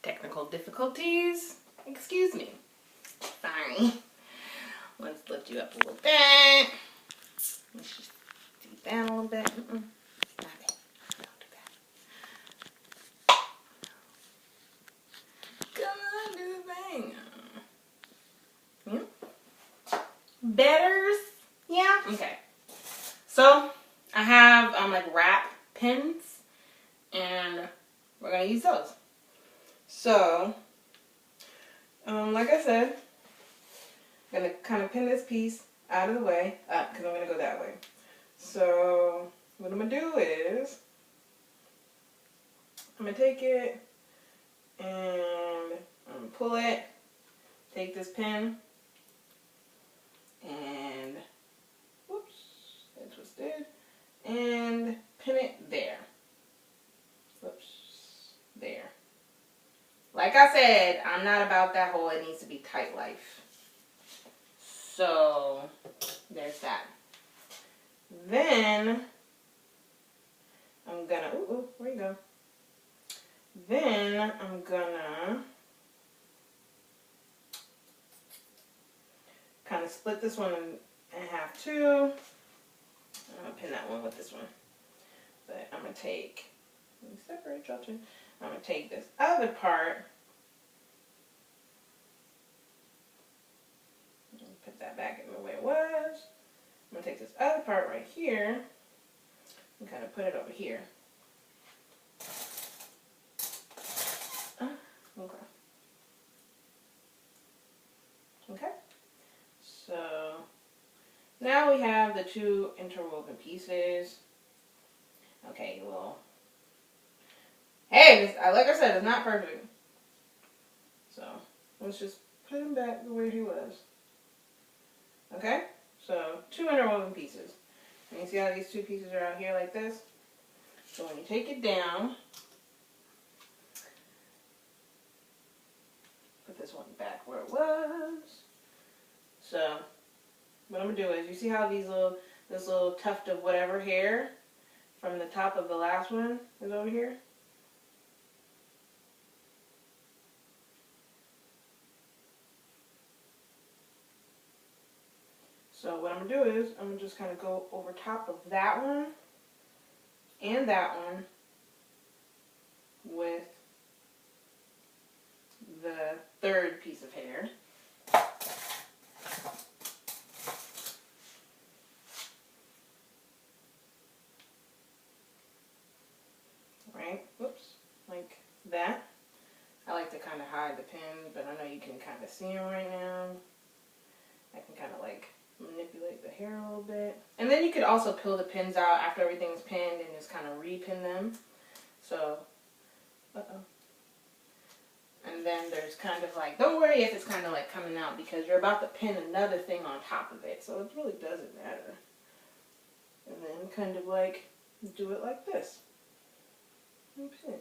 Technical difficulties. Excuse me. Sorry. Let's lift you up a little bit. Let's just do that a little bit. Stop it. Don't do that. Come on, do the thing. Yeah. Betters? Yeah? Okay. So, I have like wrap pins, and we're going to use those. So, like I said, I'm going to kind of pin this piece out of the way, because I'm going to go that way. So, what I'm going to do is, I'm going to take it, and I'm going to pull it, take this pin, and, whoops, I twisted, and pin it there. Whoops, there. Like I said, I'm not about that whole it needs to be tight life. So, there's that. Then, I'm gonna, ooh, where you go? Then, I'm gonna kind of split this one in half too. I'm gonna pin that one with this one. But I'm gonna take, let me separate y'all two. I'm going to take this other part and put that back in the way it was. I'm going to take this other part right here and kind of put it over here. Okay. Okay. So now we have the two interwoven pieces. Okay, well, hey, like I said, it's not perfect. So, let's just put him back the way he was. Okay? So, two interwoven pieces. And you see how these two pieces are out here like this? So, when you take it down, put this one back where it was. So, what I'm going to do is, you see how this little tuft of whatever hair from the top of the last one is over here? So what I'm going to do is, I'm going to just kind of go over top of that one and that one with the third piece of hair. Right? Whoops. Like that. I like to kind of hide the pins, but I know you can kind of see them right now. I can kind of like manipulate the hair a little bit. And then you could also peel the pins out after everything's pinned and just kind of repin them. So, And then there's kind of like, don't worry if it's kind of like coming out because you're about to pin another thing on top of it. So it really doesn't matter. And then kind of like do it like this. And pin.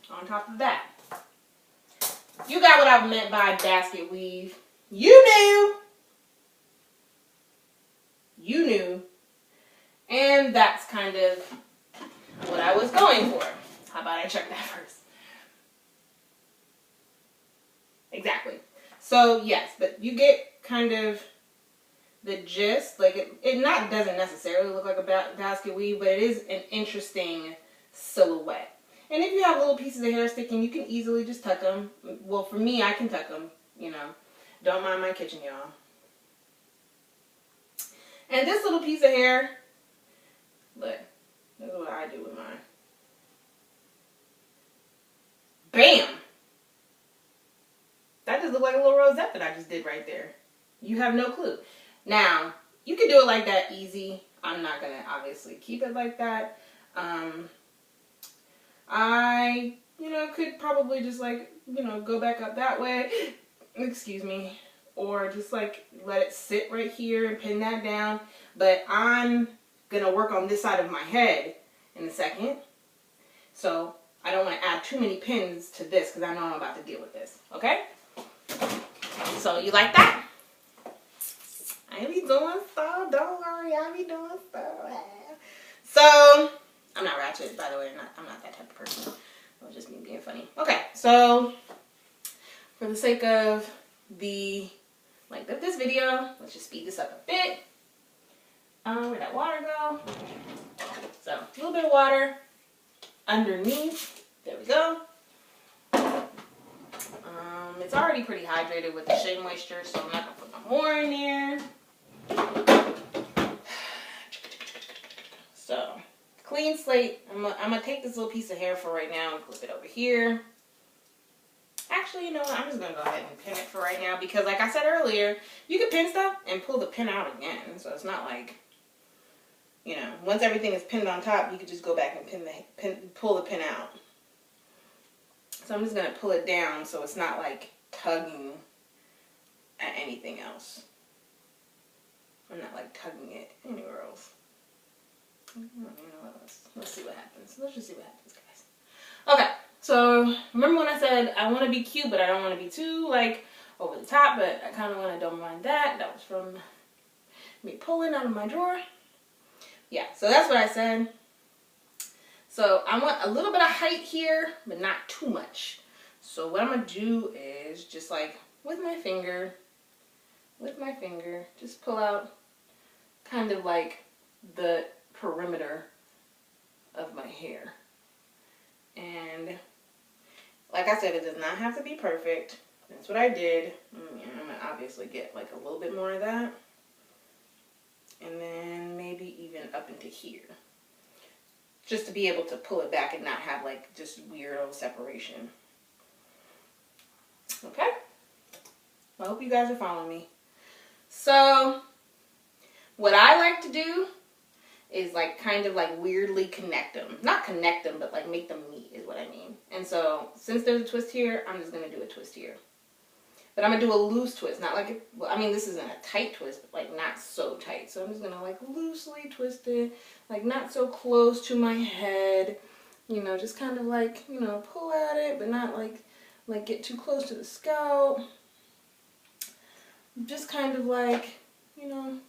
On top of that. You got what I meant by basket weave. You knew. You knew. And that's kind of what I was going for. How about I check that first? Exactly. So, yes, but you get kind of the gist. Like, it doesn't necessarily look like a basket weave, but it is an interesting silhouette. And if you have little pieces of hair sticking, you can easily just tuck them. Well, for me, I can tuck them, you know. Don't mind my kitchen, y'all. And this little piece of hair, look, this is what I do with mine. Bam! That just looked like a little rosette that I just did right there. You have no clue. Now, you can do it like that easy. I'm not going to obviously keep it like that. I, could probably just like, go back up that way. Excuse me. Or just like let it sit right here and pin that down. But I'm going to work on this side of my head in a second. So I don't want to add too many pins to this because I know I'm about to deal with this. Okay? So you like that? I be doing stuff. Don't worry. I be doing stuff. So I'm not ratchet, by the way. I'm not that type of person. I was so for the sake of the length of this video, let's just speed this up a bit. Where'd that water go? So a little bit of water underneath. There we go. It's already pretty hydrated with the shea moisture, so I'm not gonna put no more in there. So clean slate. I'm gonna take this little piece of hair for right now and clip it over here. Actually, you know what? I'm just gonna go ahead and pin it for right now because, like I said earlier, you can pin stuff and pull the pin out again. So it's not like, you know, once everything is pinned on top, you can just go back and pull the pin out. So I'm just gonna pull it down so it's not like tugging at anything else. I'm not like tugging it anywhere else. You know, let's see what happens. Let's just see what happens, guys. Okay, so remember when I said I want to be cute, but I don't want to be too like over the top, but I kind of want to don't mind that. That was from me pulling out of my drawer. Yeah, so that's what I said. So I want a little bit of height here, but not too much. So what I'm going to do is just like with my finger, just pull out kind of like the perimeter of my hair. And like I said, it does not have to be perfect. That's what I did. I'm going to obviously get like a little bit more of that. And then maybe even up into here. Just to be able to pull it back and not have like just weirdo separation. Okay? I hope you guys are following me. So, what I like to do is like kind of like weirdly connect them. Not connect them, but like make them meet is what I mean. And so, since there's a twist here, I'm just going to do a twist here. But I'm going to do a loose twist. Not like, well, I mean, this isn't a tight twist, but like not so tight. So I'm just going to like loosely twist it. Like not so close to my head. You know, just kind of like, you know, pull at it, but not like get too close to the scalp. Just kind of like, you know,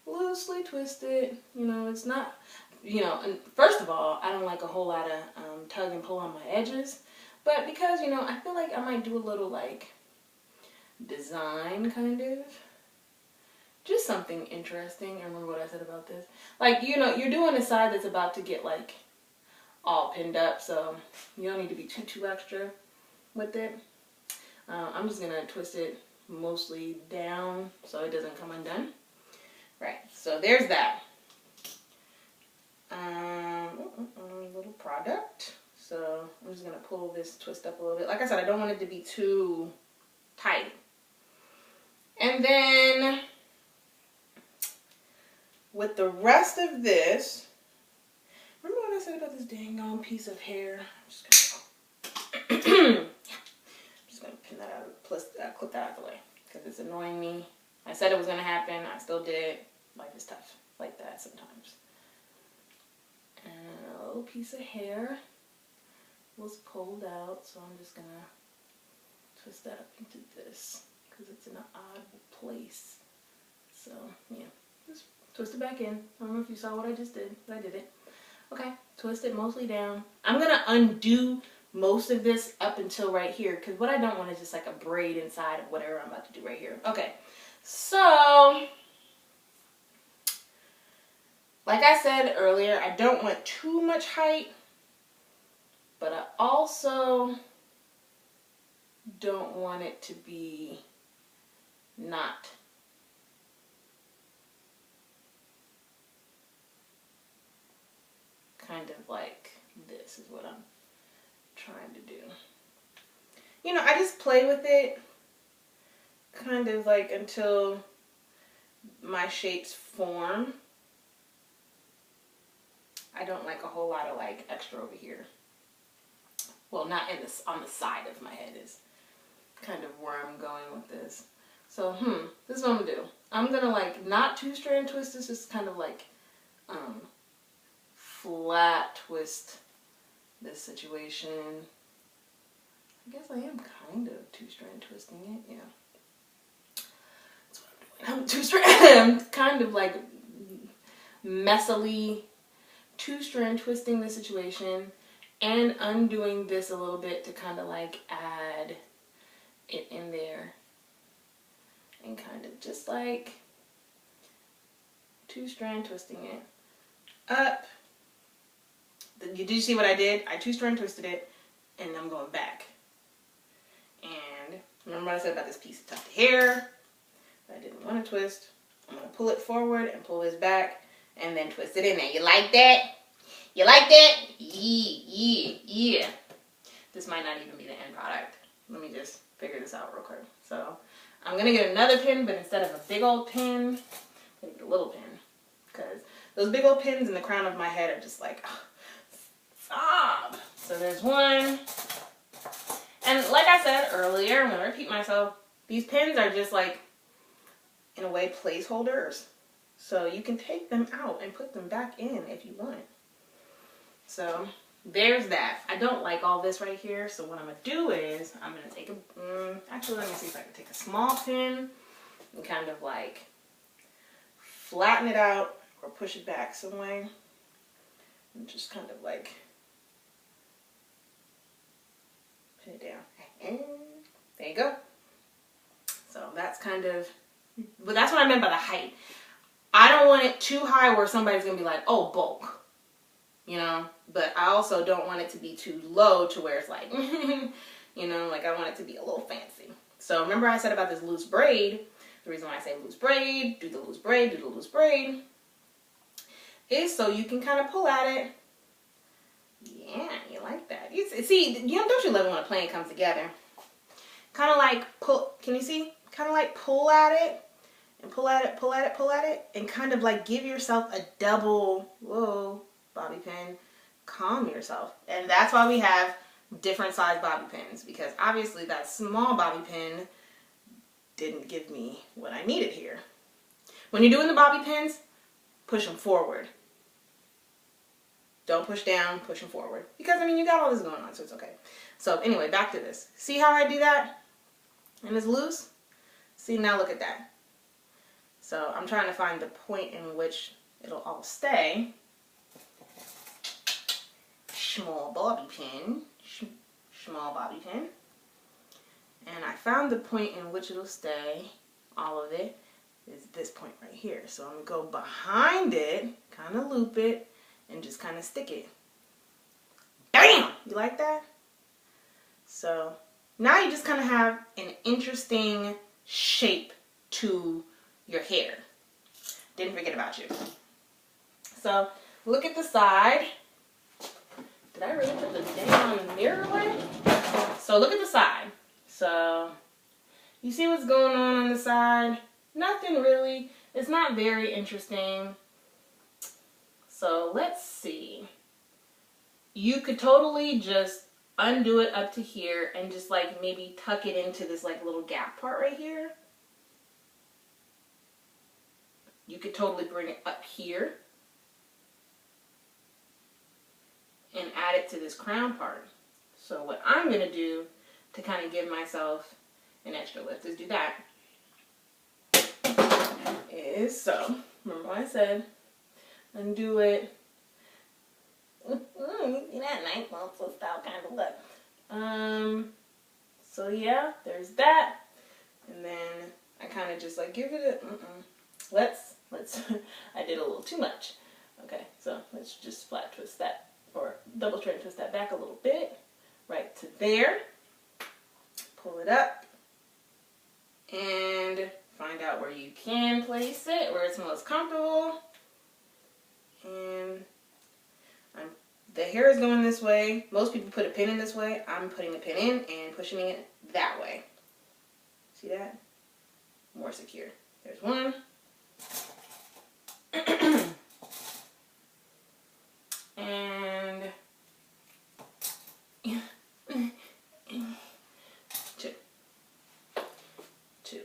loosely twist it. You know, it's not, you know, and first of all, I don't like a whole lot of tug and pull on my edges. But because, you know, I feel like I might do a little like design kind of. Just something interesting. I remember what I said about this. Like, you know, you're doing a side that's about to get like all pinned up, so you don't need to be too extra with it. I'm just gonna twist it mostly down so it doesn't come undone. Right, so there's that. Little product. So I'm just gonna pull this twist up a little bit. Like I said, I don't want it to be too tight. And then with the rest of this, remember what I said about this dang on piece of hair? I'm just gonna pin that out, plus clip that out of the way because it's annoying me. I said it was gonna happen. I still did it. Life is tough like that sometimes. And a little piece of hair was pulled out, so I'm just gonna twist that up into this because it's in an odd place. So yeah, just twist it back in. I don't know if you saw what I just did, but I did it. Okay, twist it mostly down. I'm gonna undo most of this up until right here because what I don't want is just like a braid inside of whatever I'm about to do right here. Okay, so like I said earlier, I don't want too much height, but I also don't want it to be not kind of like this is what I'm trying to do. You know, I just play with it kind of like until my shapes form. I don't like a whole lot of like extra over here. Well, not in this, on the side of my head is kind of where I'm going with this. So, this is what I'm gonna do. I'm gonna like not two strand twist this, just kind of like flat twist this situation. I guess I am kind of two strand twisting it, yeah. That's what I'm doing. I'm two strand, I'm kind of like messily two strand twisting the situation. and undoing this a little bit to kind of like add it in there. And kind of just like 2-strand twisting it up. Did you see what I did? I 2-strand twisted it, and I'm going back. And remember what I said about this piece of tufted hair that I didn't want to twist? I'm going to pull it forward and pull this back, and then twist it in there. You like that? You like that? Yeah. This might not even be the end product. Let me just figure this out real quick. So I'm going to get another pin, but instead of a big old pin, I'm going to get a little pin. Because those big old pins in the crown of my head are just like, oh, stop. So there's one. And like I said earlier, I'm going to repeat myself, these pins are just like, in a way, placeholders. So you can take them out and put them back in if you want. So there's that. I don't like all this right here. So what I'm going to do is I'm going to take actually, let me see if I can take a small pin and kind of like flatten it out or push it back some way. And just kind of like pin it down. And there you go. So that's kind of, but that's what I meant by the height. I don't want it too high where somebody's going to be like, oh, bulk. You know? But I also don't want it to be too low to where it's like, you know, like I want it to be a little fancy. So remember I said about this loose braid. The reason why I say loose braid, do the loose braid, do the loose braid, is so you can kind of pull at it. Yeah, you like that. See, you know, don't you love it when a plan comes together? Kind of like pull, can you see? Kind of like pull at it and pull at it, pull at it, pull at it, and kind of like give yourself a double, whoa, bobby pin, calm yourself. And that's why we have different size bobby pins, because obviously that small bobby pin didn't give me what I needed here. When you're doing the bobby pins, push them forward. Don't push down, push them forward. Because, I mean, you got all this going on, so it's okay. So, anyway, back to this. See how I do that? And it's loose? See, now look at that. So, I'm trying to find the point in which it'll all stay. Small bobby pin. Small bobby pin. And I found the point in which it'll stay. All of it is this point right here. So, I'm going to go behind it, kind of loop it, and just kind of stick it. Bam! You like that? So now you just kind of have an interesting shape to your hair. Didn't forget about you. So look at the side. Did I really put the damn mirror away? So look at the side. So you see what's going on the side? Nothing really. It's not very interesting. So let's see. You could totally just undo it up to here and just like maybe tuck it into this like little gap part right here. You could totally bring it up here and add it to this crown part. So what I'm going to do to kind of give myself an extra lift is do that. Is so, remember what I said? Undo it. You see that nice little style kind of look. So yeah, there's that. And then I kind of just like give it a, let's, I did a little too much. Okay, so let's just flat twist that, or double straight twist that back a little bit. Right to there. Pull it up. And find out where you can place it, where it's most comfortable. And the hair is going this way. Most people put a pin in this way. I'm putting the pin in and pushing it that way. See that? More secure. There's one. And two.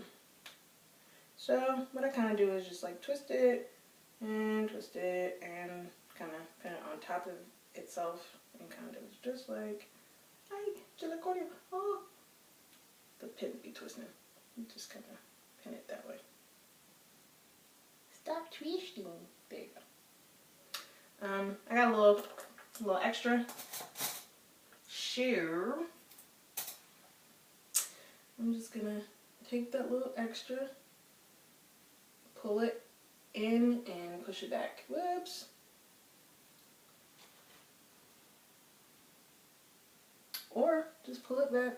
So what I kind of do is just like twist it and kind of pin it on top of itself and kind of just like, hi, Gelacordia. Oh, the pin be twisting. Just kind of pin it that way. Stop twisting. There you go. I got a little extra. So I'm just gonna take that little extra, pull it in and push it back. Whoops. Or just pull it back,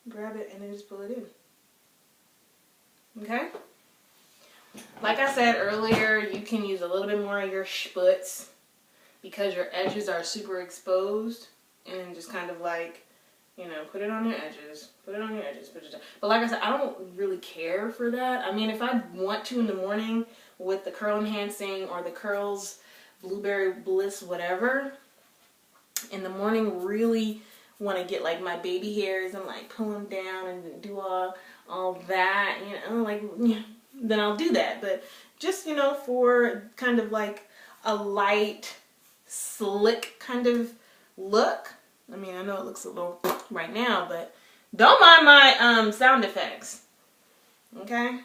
grab it, and then just pull it in. Okay? Like I said earlier, you can use a little bit more of your sputs because your edges are super exposed, and just kind of like, you know, put it on your edges, put it on your edges, put it down. But like I said, I don't really care for that. I mean, if I want to in the morning with the curl enhancing or the curls, blueberry bliss, whatever, in the morning really want to get like my baby hairs and like pull them down and do all that, you know, like, then I'll do that. But just, you know, for kind of like a light, slick kind of look. I mean, I know it looks a little right now, but don't mind my sound effects. Okay?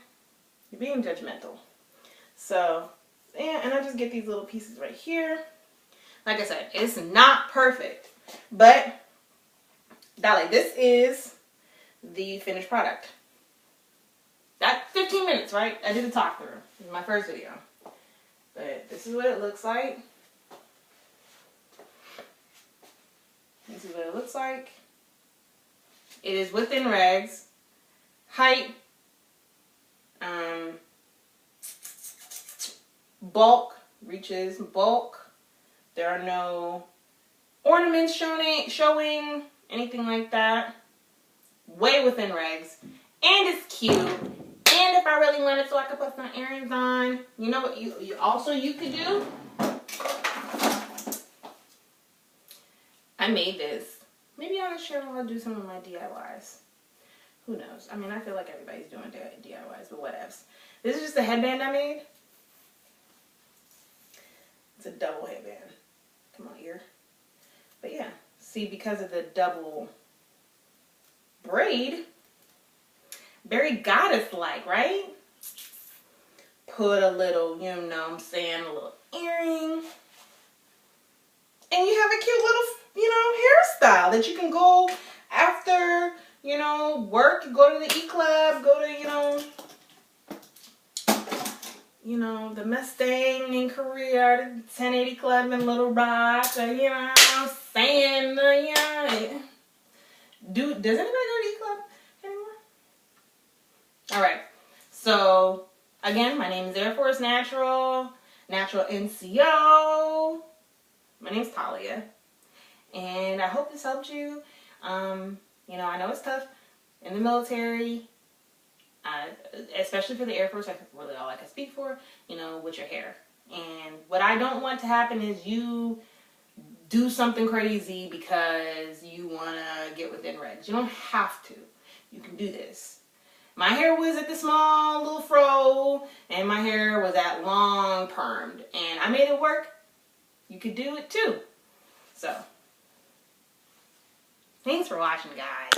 You're being judgmental. So, yeah, and I just get these little pieces right here. Like I said, it's not perfect, but Dolly, this is the finished product. That's 15 minutes, right? I did a talk through in my first video. But this is what it looks like. This is what it looks like. It is within regs. Height. Bulk. Reaches bulk. There are no ornaments showing, anything like that. Way within regs. And it's cute. And if I really wanted so I could put some earrings on. You know what you could do? I made this. Maybe I'll share when I'll do some of my DIYs. Who knows? I mean, I feel like everybody's doing DIYs, but whatevs. This is just a headband I made. It's a double headband. Come on, ear. But yeah, see, because of the double braid, very goddess-like, right? Put a little, you know what I'm saying, a little earring. And you have a cute little, you know, hairstyle that you can go after, you know, work, go to the E-Club, go to, you know, the Mustang in Korea, the 1080 Club in Little Rock, or, you know what I'm saying, yeah. Does anybody go to E-Club anymore? Alright, so, again, my name is Air Force Natural NCO. My name's Talia, and I hope this helped you. You know, I know it's tough in the military, especially for the Air Force. That's really all I can speak for, you know, with your hair. And what I don't want to happen is you do something crazy because you want to get within regs. You don't have to. You can do this. My hair was at the small little fro, and my hair was at long permed, and I made it work. You could do it too. So, thanks for watching, guys.